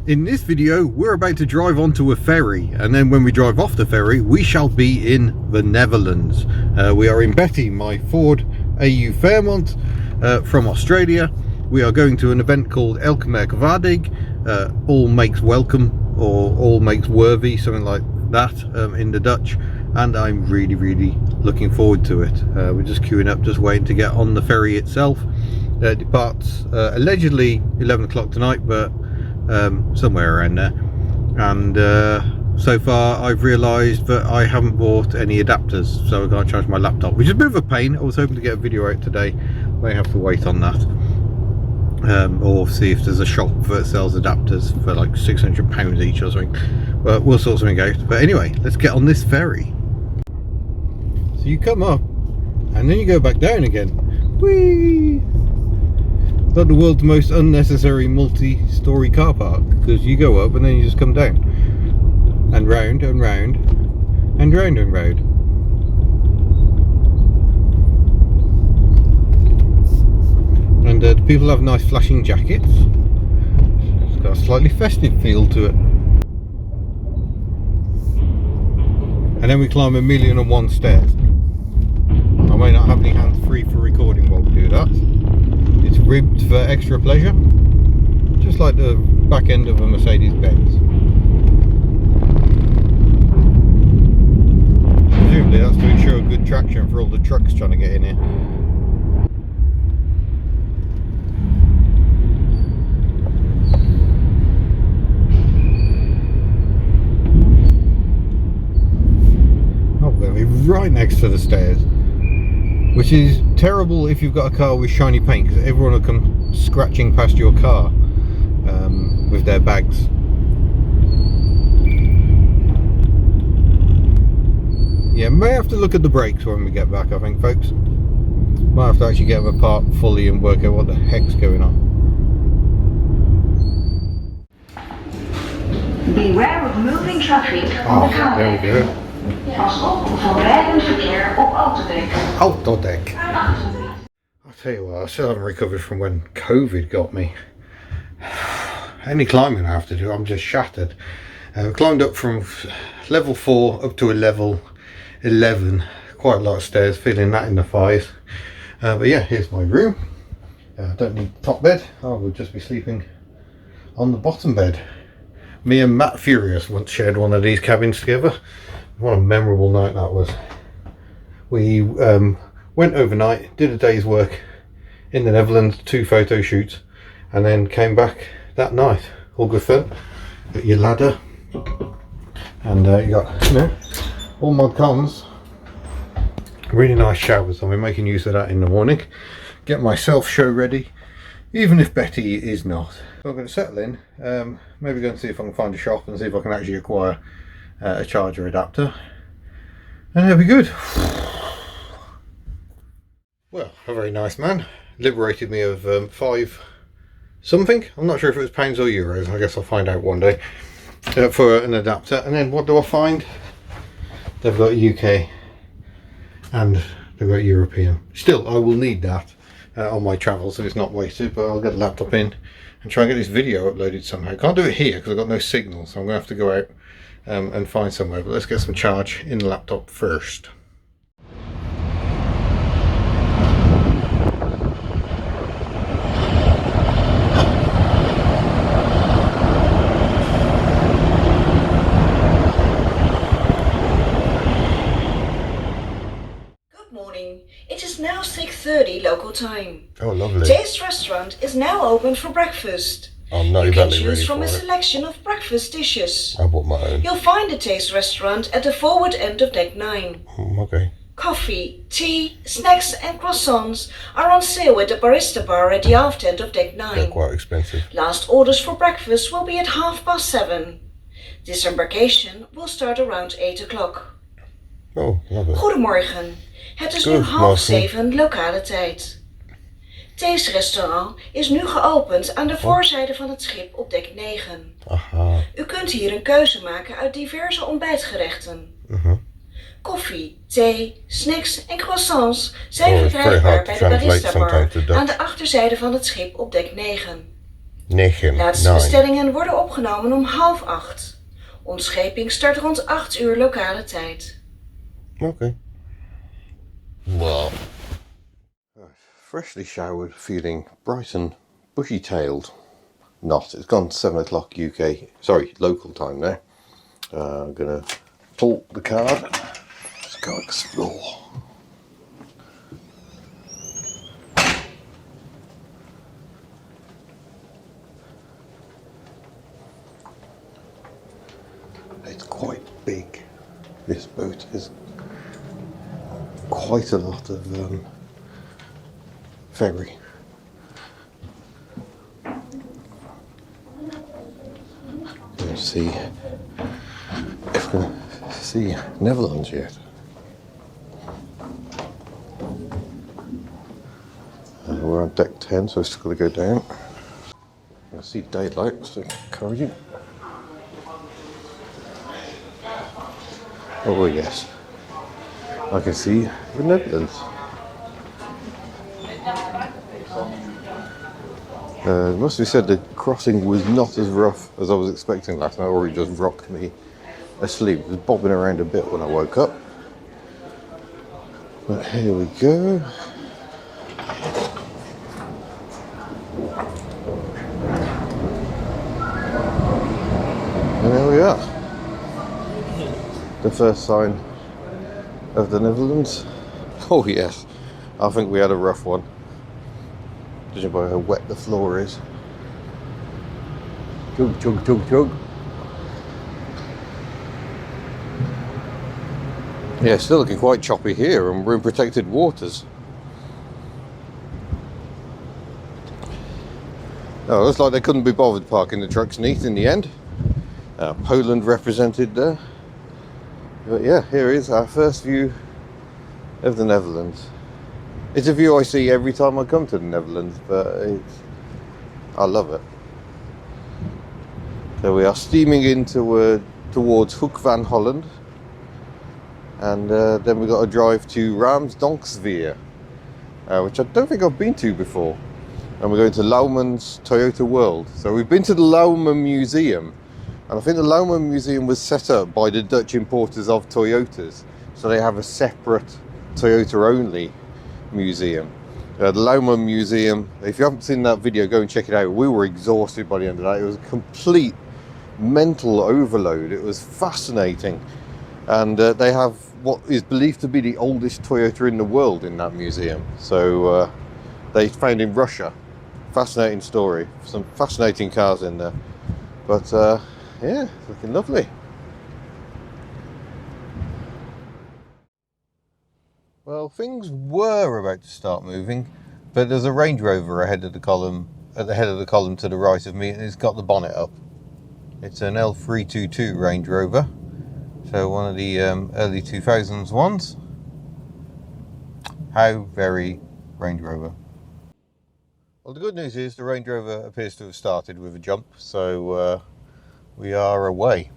In this video, we're about to drive onto a ferry, and then when we drive off the ferry, we shall be in the Netherlands. We are in Betty, my Ford AU Fairmont from Australia. We are going to an event called Elke Merkwaardig, all makes welcome, or all makes worthy, something like that in the Dutch, and I'm really looking forward to it. We're just queuing up, just waiting to get on the ferry itself. It departs allegedly 11 o'clock tonight, but somewhere around there. And so far I've realised that I haven't bought any adapters, so I can't charge my laptop, which is a bit of a pain. I was hoping to get a video out today. May have to wait on that, or see if there's a shop that sells adapters for like £600 each or something, but we'll sort something out. But anyway, let's get on this ferry. So you come up and then you go back down again. Whee! Not the world's most unnecessary multi-story car park, because you go up and then you just come down and round and round and round and round. And the people have nice flashing jackets. It's got a slightly festive feel to it. And then we climb 1,000,001 stairs. I may not have any hands free for recording while we do that. It's ribbed for extra pleasure, just like the back end of a Mercedes-Benz. Presumably that's to ensure good traction for all the trucks trying to get in here. Oh, we're going to be right next to the stairs, which is terrible if you've got a car with shiny paint, because everyone will come scratching past your car with their bags. Yeah, may have to look at the brakes when we get back, I think, folks. Might have to actually get them apart fully and work out what the heck's going on. Beware of moving traffic on the car. There we go. Pas op voor rijdend verkeer op autodek. Autodek. I'll tell you what, I still haven't recovered from when COVID got me. Any climbing I have to do, I'm just shattered. I climbed up from level 4 up to a level 11. Quite a lot of stairs, feeling that in the thighs. But yeah, here's my room. I don't need top bed, I will just be sleeping on the bottom bed. Me and Matt Furious once shared one of these cabins together. What a memorable night that was. We went overnight, did a day's work in the Netherlands, 2 photo shoots, and then came back that night. All good fun. Got your ladder, and you got, you know, all mod cons. Really nice showers, so we're making use of that in the morning. Get myself show ready, even if Betty is not. So I'm going to settle in, maybe go and see if I can find a shop and see if I can actually acquire a charger adapter, and that'll be good. Well, a very nice man liberated me of 5 something, I'm not sure if it was pounds or euros, I guess I'll find out one day, for an adapter. And then what do I find? They've got UK and they've got European. Still, I will need that on my travels, so it's not wasted, but I'll get the laptop in and try and get this video uploaded somehow. Can't do it here because I've got no signal, so I'm going to have to go out and find somewhere. But let's get some charge in the laptop first. It is now 6:30 local time. Oh, lovely. Taste Restaurant is now open for breakfast. I'm not you can exactly choose ready from for a it. selection of breakfast dishes. I bought my own. You'll find the Taste Restaurant at the forward end of deck 9. Okay. Coffee, tea, snacks and croissants are on sale at the barista bar at the aft end of deck 9. They're quite expensive. Last orders for breakfast will be at 7:30. Disembarkation will start around 8 o'clock. Oh, lovely. Goedemorgen. Het is nu 6:30 lokale tijd. Taste Restaurant is nu geopend aan de voorzijde van het schip op dek 9. Aha. U kunt hier een keuze maken uit diverse ontbijtgerechten. Koffie, thee, snacks en croissants zijn verkrijgbaar bij de barista bar aan de achterzijde van het schip op dek 9. Laatste 9. bestellingen worden opgenomen om 7:30. Ontscheping start rond 8 uur lokale tijd. Okay. Wow. Freshly showered, feeling bright and bushy-tailed. Not. It's gone 7 o'clock UK. Sorry, local time now. I'm gonna pull the card. Let's go explore. It's quite big. This boat is quite a lot of ferry. Let's see if we can see Netherlands yet. We're on deck 10, so it's got to go down. I see daylight, so encouraging. Oh yes, I can see the Netherlands. It must be said the crossing was not as rough as I was expecting last night, or it just rocked me asleep. It was bobbing around a bit when I woke up. But here we go. And there we are. The first sign of the Netherlands. Oh yes, I think we had a rough one. Judging by how wet the floor is. Chug, chug, chug, chug. Yeah, still looking quite choppy here, and we're in protected waters. Oh, looks like they couldn't be bothered parking the trucks neat in the end. Poland represented there. But yeah, here is our first view of the Netherlands. It's a view I see every time I come to the Netherlands, but I love it. So we are steaming into towards Hoek van Holland, and then we got to drive to Raamsdonksveer, which I don't think I've been to before. And we're going to Lauman's Toyota World. So we've been to the Lauman Museum, and I think the Lauman Museum was set up by the Dutch importers of Toyotas, so they have a separate Toyota only museum. The Lauman Museum, if you haven't seen that video, go and check it out. We were exhausted by the end of that. It was a complete mental overload. It was fascinating, and they have what is believed to be the oldest Toyota in the world in that museum. So they found in Russia. Fascinating story. Some fascinating cars in there, but yeah, looking lovely. Well, things were about to start moving, but there's a Range Rover ahead of the column, at the head of the column to the right of me, and it's got the bonnet up. It's an L322 Range Rover, so one of the early 2000s ones. How very Range Rover. Well, the good news is the Range Rover appears to have started with a jump, so we are away.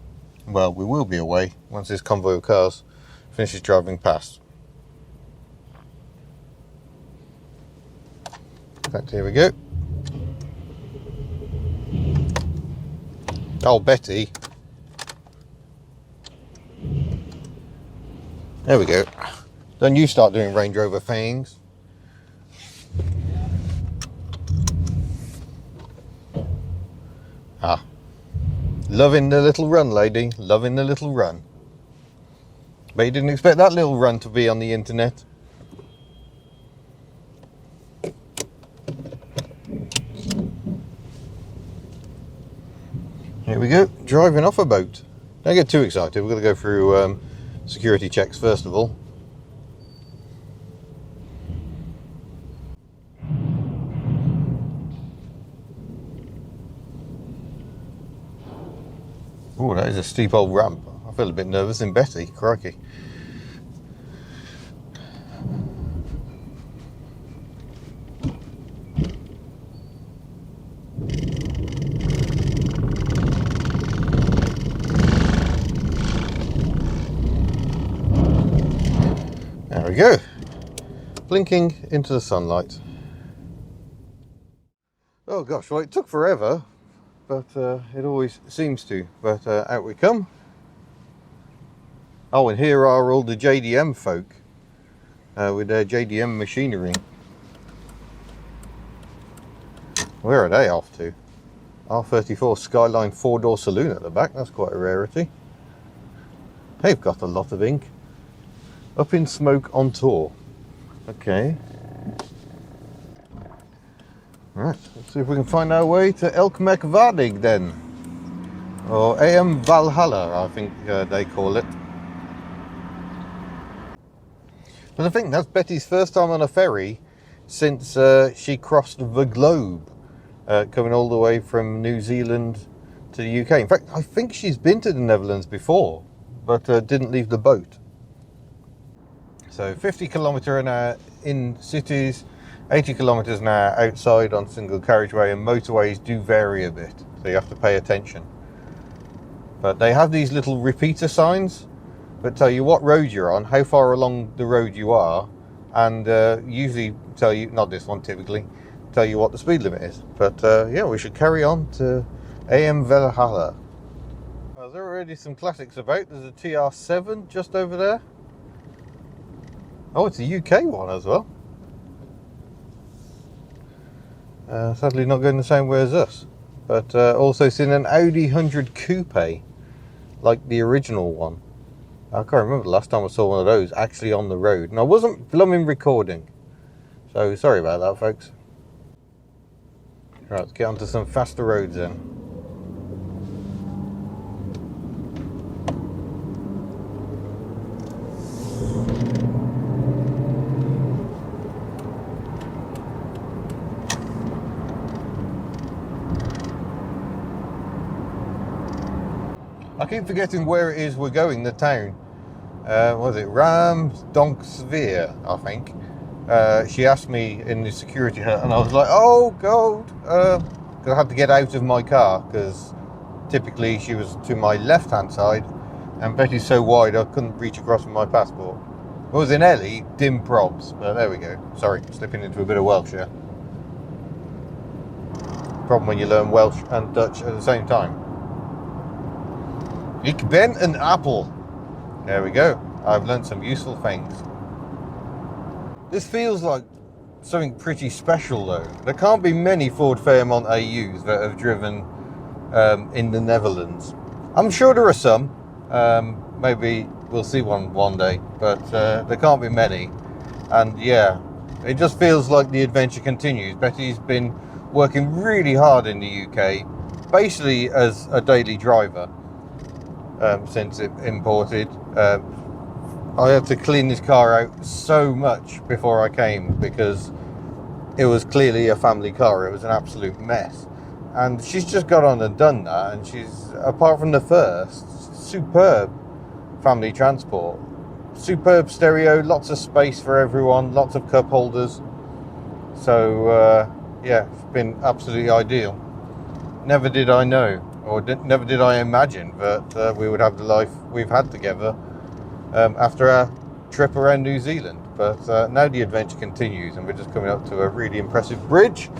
Well, we will be away once this convoy of cars finishes driving past. In fact, here we go. Oh, Betty. There we go. Don't you start doing Range Rover things. Ah. Loving the little run, lady. Loving the little run. But you didn't expect that little run to be on the internet. Here we go, driving off a boat. Don't get too excited, we're going to go through security checks first of all. Oh, that is a steep old ramp. I feel a bit nervous in Betty, crikey. There we go, blinking into the sunlight. Oh gosh, well it took forever, but it always seems to. But out we come. Oh, and here are all the JDM folk with their JDM machinery. Where are they off to? R34 Skyline 4-door saloon at the back. That's quite a rarity. They've got a lot of ink. Up in Smoke on tour. Okay. Right, let's see if we can find our way to Elkmekvadig then. Or AM Valhalla, I think they call it. But I think that's Betty's first time on a ferry since she crossed the globe, coming all the way from New Zealand to the UK. In fact, I think she's been to the Netherlands before, but didn't leave the boat. So 50 kilometre an hour in cities, 80 kilometres an hour outside on single carriageway, and motorways do vary a bit, so you have to pay attention. But they have these little repeater signs that tell you what road you're on, how far along the road you are, and usually tell you, not this one typically, tell you what the speed limit is. But yeah, we should carry on to AM Valhalla. Well, there are already some classics about. There's a TR7 just over there. Oh, it's a UK one as well. Sadly not going the same way as us. But also seen an Audi 100 Coupe, like the original one. I can't remember the last time I saw one of those actually on the road. And I wasn't blooming recording. So sorry about that, folks. Right, let's get onto some faster roads then. I keep forgetting where it is we're going, the town. Was it Ramsdonksveer, I think. She asked me in the security hut, and I was like, oh god, because I had to get out of my car, because typically she was to my left hand side, and Betty's so wide I couldn't reach across with my passport. If it was in Ellie, dim probs, but there we go. Sorry, slipping into a bit of Welsh here. Problem when you learn Welsh and Dutch at the same time. Ik ben een appel. There we go. I've learned some useful things. This feels like something pretty special though. There can't be many Ford Fairmont AUs that have driven in the Netherlands. I'm sure there are some. Maybe we'll see one day, but there can't be many. And yeah, it just feels like the adventure continues. Betty's been working really hard in the UK, basically as a daily driver. Since it imported. I had to clean this car out so much before I came because it was clearly a family car. It was an absolute mess, and she's just got on and done that, and she's, apart from the first, superb family transport, superb stereo, lots of space for everyone, lots of cup holders. So yeah, it's been absolutely ideal. Never did I know, or never did I imagine that we would have the life we've had together after our trip around New Zealand. But now the adventure continues, and we're just coming up to a really impressive bridge.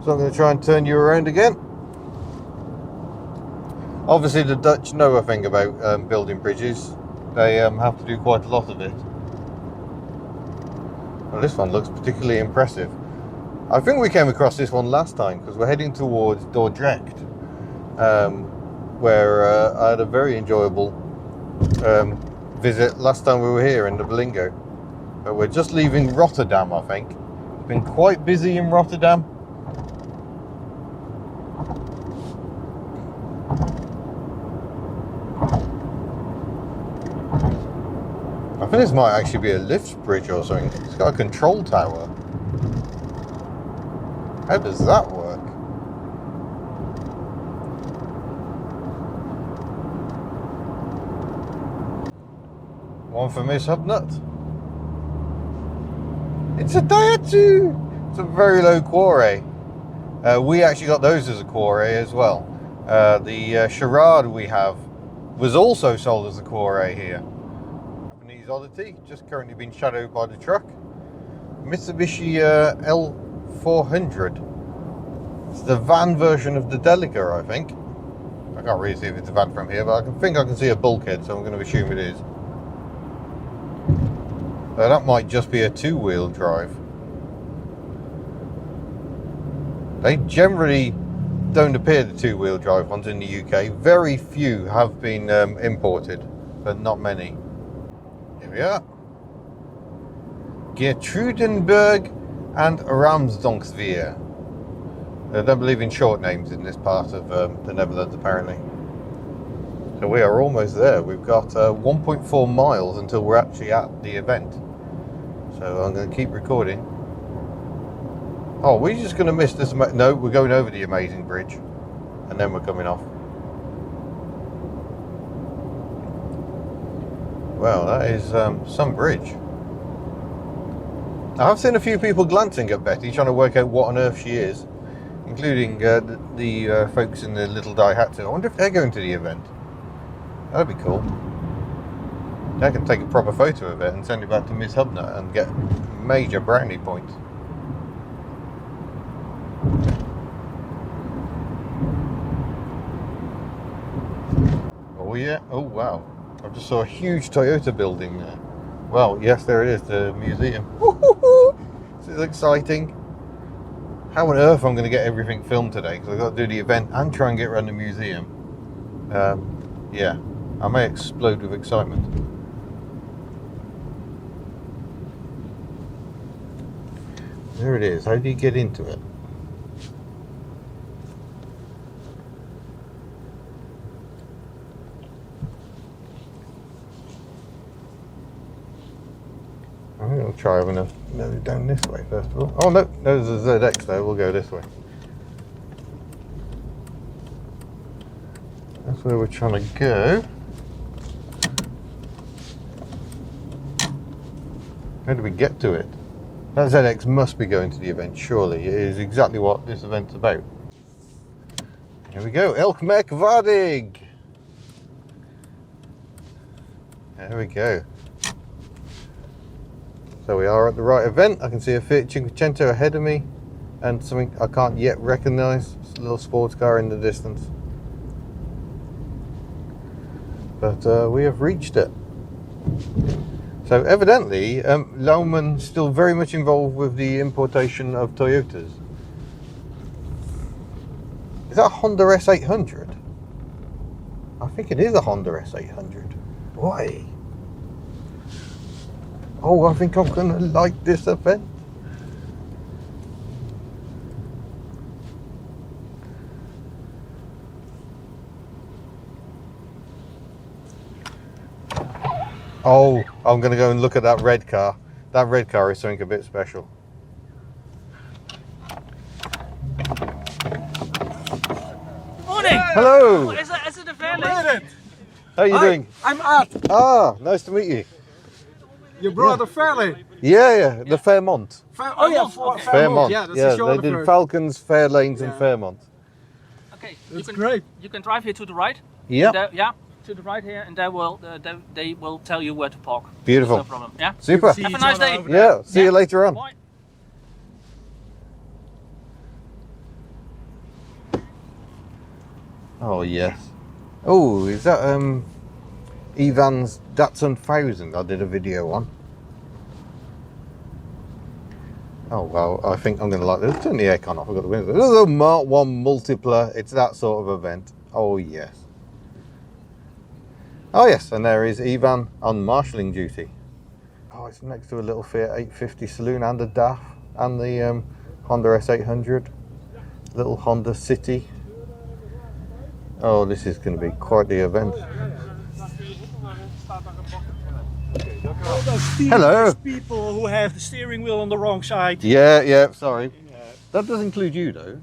So I'm going to try and turn you around again. Obviously the Dutch know a thing about building bridges. They have to do quite a lot of it. Well, this one looks particularly impressive. I think we came across this one last time because we're heading towards Dordrecht, where I had a very enjoyable visit last time we were here in the Belingo. But we're just leaving Rotterdam, I think. It's been quite busy in Rotterdam. I think this might actually be a lift bridge or something. It's got a control tower. How does that work? One for Miss Hubnut. It's a Daihatsu! It's a very low quarry. We actually got those as a quarry as well. The Charade we have was also sold as a quarry here. Japanese oddity, just currently being shadowed by the truck. Mitsubishi L400. It's the van version of the Delica, I think. I can't really see if it's a van from here, but I think I can see a bulkhead, so I'm going to assume it is. So that might just be a two-wheel drive. They generally don't appear the two-wheel drive ones in the UK. Very few have been imported, but not many. Here we are. Geertruidenberg and Ramsdonksveer. They don't believe in short names in this part of the Netherlands, apparently. So we are almost there. We've got 1.4 miles until we're actually at the event. So I'm going to keep recording. Oh, we're just going to miss this. No, we're going over the amazing bridge. And then we're coming off. Well, that is some bridge. I've seen a few people glancing at Betty, trying to work out what on earth she is. Including the folks in the little Daihatsu. I wonder if they're going to the event. That'd be cool. I can take a proper photo of it and send it back to Miss Hubnut and get major brownie points. Oh yeah, oh wow. I just saw a huge Toyota building there. Well, yes, there it is, the museum. This is exciting. How on earth I'm going to get everything filmed today, because I've got to do the event and try and get around the museum. Yeah, I may explode with excitement. There it is. How do you get into it? I'm going to try having a no down this way first of all. Oh no, there's a ZX there. We'll go this way. That's where we're trying to go. How do we get to it? That ZX must be going to the event, surely. It is exactly what this event's about. Here we go, Elk Merkwaardig. There we go. So we are at the right event. I can see a Fiat Cinquecento ahead of me and something I can't yet recognise. It's a little sports car in the distance. But we have reached it. So evidently, Lauman's still very much involved with the importation of Toyotas. Is that a Honda S800? I think it is a Honda S800. Why? Oh, I think I'm going to like this event. Oh, I'm going to go and look at that red car. That red car is something a bit special. Morning! Hello! Is it a fairly? How are you doing? I'm Art. Ah, nice to meet you. Your brother Fairley. Yeah, the Fairmont. Oh yeah, Fairmont. Yeah, that's Yeah, the shorter they did version. Falcons, Fairlanes and Fairmont. Okay, That's great. You can drive here to the right. Yeah. There, yeah, to the right here, and they will tell you where to park. Beautiful. No problem. Yeah. Super. See Have a each nice other day. over there. Yeah, see you later on. Bye. Oh yes. Oh, is that Ivan's Datsun 1000 I did a video on? Oh well, I think I'm going to like this. Turn the aircon off, I've got the windows. This is a Mark 1 multipler. It's that sort of event. Oh yes. Oh yes, and there is Ivan on marshalling duty. Oh, it's next to a little Fiat 850 saloon and a DAF and the Honda S800. Little Honda City. Oh, this is going to be quite the event. Hello. Those people who have the steering wheel on the wrong side. Yeah, sorry. That does include you though.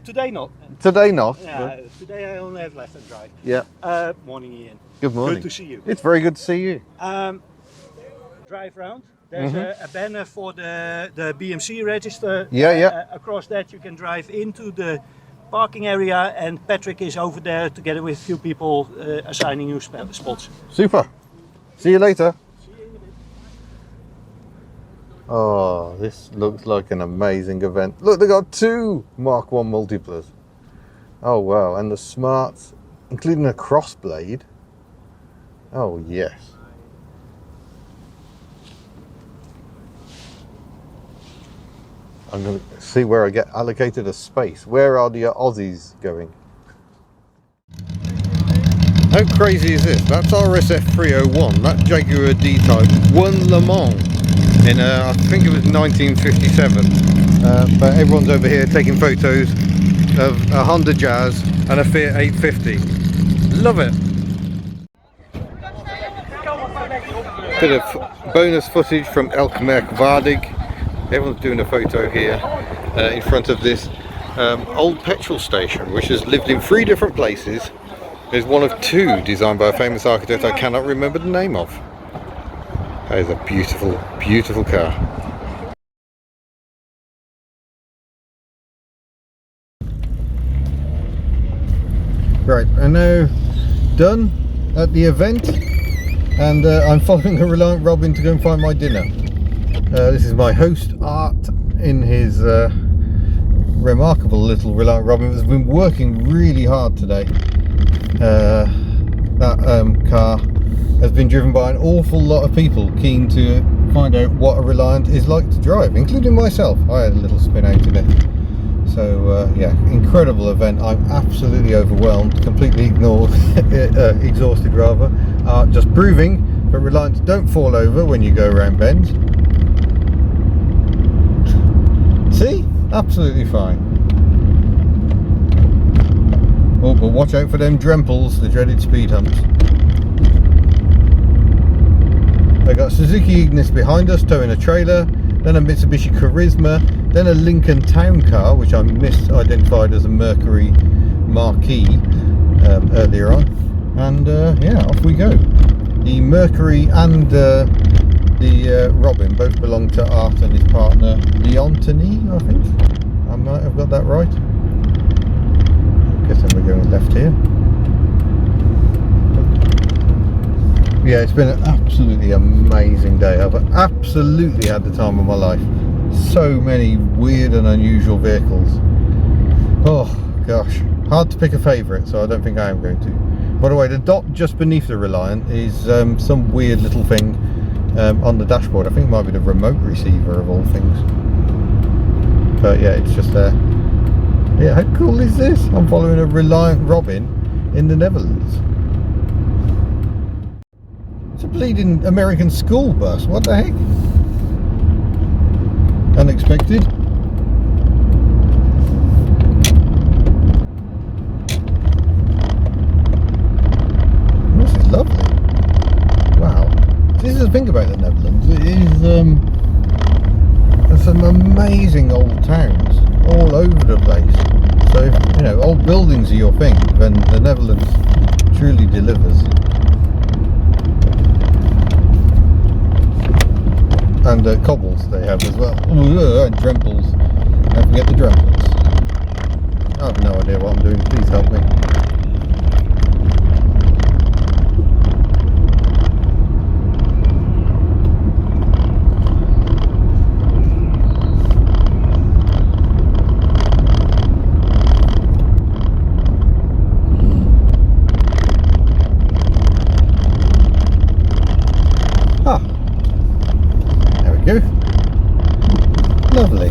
Today not. Today not. Yeah, today I only have left-hand drive. Yeah. Morning, Ian. Good morning. Good to see you. It's very good to see you. Drive round. There's a banner for the BMC register. Yeah. Across that you can drive into the parking area, and Patrick is over there together with a few people assigning you spots. Super. See you later. Oh, this looks like an amazing event. Look, they got 2 Mark 1 multiplas. Oh wow, and the smarts, including a crossblade. Oh yes. I'm going to see where I get allocated a space. Where are the Aussies going? How crazy is this? That's RSF 301. That Jaguar D-Type won Le Mans in, I think it was 1957. But everyone's over here taking photos of a Honda Jazz and a Fiat 850. Love it. Bit of bonus footage from Elkmerk Waardig. Everyone's doing a photo here in front of this old petrol station, which has lived in 3 different places. It's one of 2 designed by a famous architect I cannot remember the name of. That is a beautiful, beautiful car. Right, I'm now done at the event, and I'm following a Reliant Robin to go and find my dinner. This is my host, Art, in his remarkable little Reliant Robin, that's been working really hard today. That car has been driven by an awful lot of people keen to find out what a Reliant is like to drive, including myself. I had a little spin out in it. So yeah, incredible event. I'm absolutely overwhelmed, completely ignored, exhausted rather. Just proving that Reliants don't fall over when you go around bends. See? Absolutely fine. Oh, but watch out for them Drempels, the dreaded speed humps. I got Suzuki Ignis behind us towing a trailer, then a Mitsubishi Charisma, then a Lincoln Town Car, which I misidentified as a Mercury Marquis earlier on. And yeah, off we go. The Mercury and the Robin both belong to Art and his partner Leontini, I think. I might have got that right. Guessing we're going left here. Yeah, it's been an absolutely amazing day. I've absolutely had the time of my life. So many weird and unusual vehicles. Oh gosh, hard to pick a favourite, so I don't think I am going to. By the way, the dot just beneath the Reliant is some weird little thing on the dashboard. I think it might be the remote receiver of all things. But yeah, it's just there. Yeah, how cool is this? I'm following a Reliant Robin in the Netherlands. It's a bleeding American school bus. What the heck? Unexpected. This is lovely. Wow. This is the thing about the Netherlands. It is there's some amazing old towns all over the place. So if, you know, old buildings are your thing, then the Netherlands truly delivers. And cobbles they have as well. And Drempels. Don't forget the Drempels. I have no idea what I'm doing. Please help me. Go. Lovely.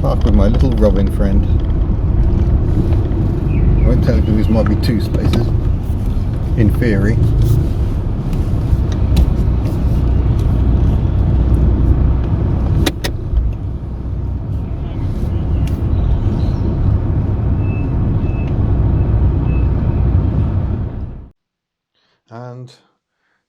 Park with my little Robin friend. I won't tell you this might be 2 spaces in theory. And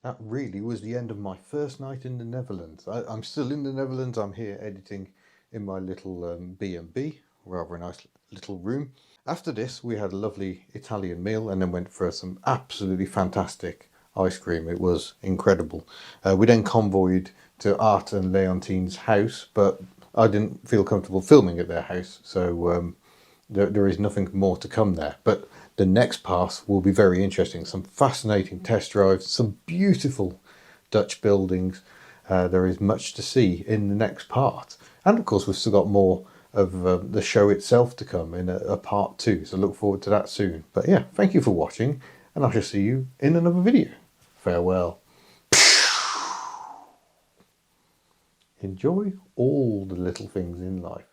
that really was the end of my first night in the Netherlands. I'm still in the Netherlands. I'm here editing in my little B&B, rather a nice little room. After this, we had a lovely Italian meal and then went for some absolutely fantastic ice cream. It was incredible. We then convoyed to Art and Leontine's house, but I didn't feel comfortable filming at their house, so there is nothing more to come there. But the next pass will be very interesting. Some fascinating test drives, some beautiful Dutch buildings, there is much to see in the next part. And of course, we've still got more of the show itself to come in a part 2. So look forward to that soon. But yeah, thank you for watching, and I shall see you in another video. Farewell. Enjoy all the little things in life.